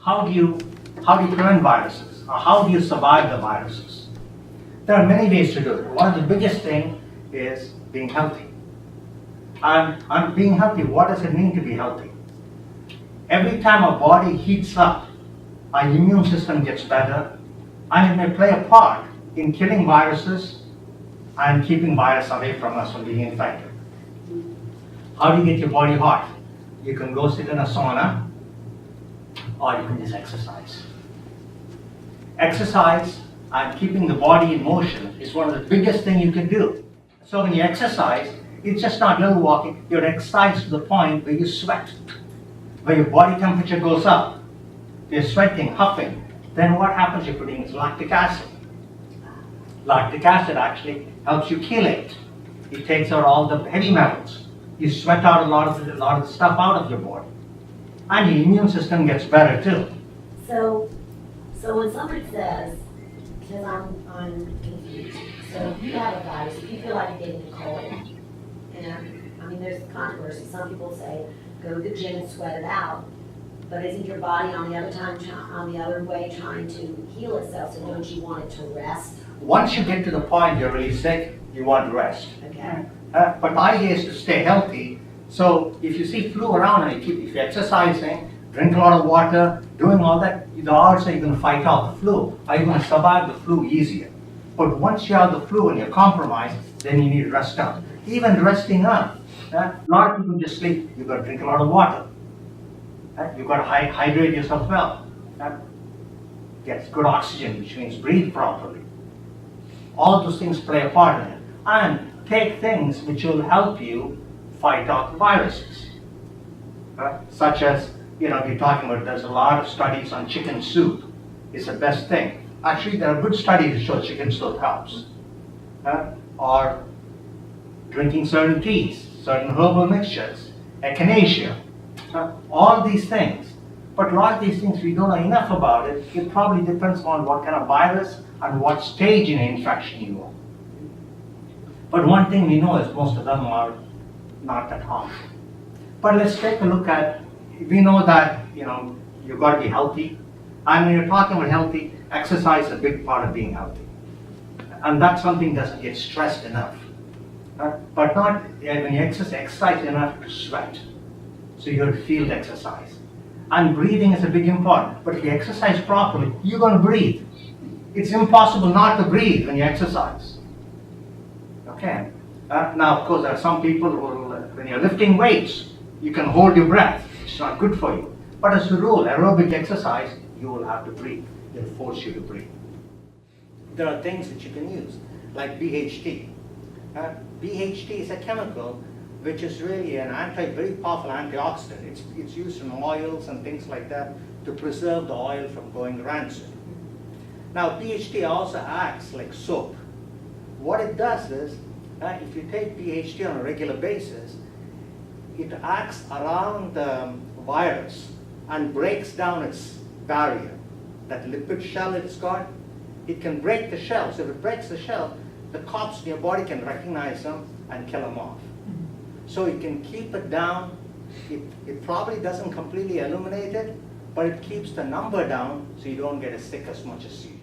how do you prevent viruses? Or how do you survive the viruses? There are many ways to do it. One of the biggest thing is being healthy. And being healthy, what does it mean to be healthy? Every time our body heats up, our immune system gets better, and it may play a part in killing viruses and keeping virus away from us from being infected. How do you get your body hot? You can go sit in a sauna, or you can just exercise. Exercise and keeping the body in motion is one of the biggest things you can do. So when you exercise, it's just not little walking, you're exercised to the point where you sweat, where your body temperature goes up, you're sweating, huffing. Then what happens? You're putting lactic acid. Lactic acid actually helps you chelate. It takes out all the heavy metals. You sweat out a lot of the stuff out of your body. And your immune system gets better too. So when somebody says, because I'm confused, so if you have a virus, if you feel like you're getting a cold, and I mean there's controversy, some people say go to the gym and sweat it out, but isn't your body on the other way trying to heal itself, so don't you want it to rest? Once you get to the point you're really sick, you want to rest. Okay. But the idea is to stay healthy. So if you see flu around and if you're exercising, drink a lot of water, doing all that, the odds are you're going to fight off the flu. Are you going to survive the flu easier? But once you have the flu and you're compromised, then you need to rest up. Even resting up, a lot of people just sleep. You've got to drink a lot of water. You've got to hydrate yourself well. Get good oxygen, which means breathe properly. All those things play a part in it. And take things which will help you fight off the viruses. Such as, we're talking about, there's a lot of studies on chicken soup. It's the best thing. Actually, there are good studies that show chicken soup helps. Or drinking certain teas, certain herbal mixtures, echinacea, all these things. But a lot of these things, we don't know enough about it. It probably depends on what kind of virus and what stage in infection you are. But one thing we know is most of them are not that harmful. But let's take a look at, we know that, you've got to be healthy. And when you're talking about healthy, exercise is a big part of being healthy. And that's something that doesn't get stressed enough. But not when you exercise enough to sweat. So you have to feel the exercise. And breathing is a big important. But if you exercise properly, you're going to breathe. It's impossible not to breathe when you exercise. Okay. Now, of course, there are some people who, when you're lifting weights, you can hold your breath. It's not good for you. But as a rule, aerobic exercise, you will have to breathe. It will force you to breathe. There are things that you can use, like BHT. BHT is a chemical which is really very powerful antioxidant. It's used in oils and things like that to preserve the oil from going rancid. Now, BHT also acts like soap. What it does is, if you take BHT on a regular basis, it acts around the virus and breaks down its barrier. That lipid shell it's got, it can break the shell. So if it breaks the shell, the cops in your body can recognize them and kill them off. So it can keep it down. It probably doesn't completely eliminate it, but it keeps the number down so you don't get as sick as much as you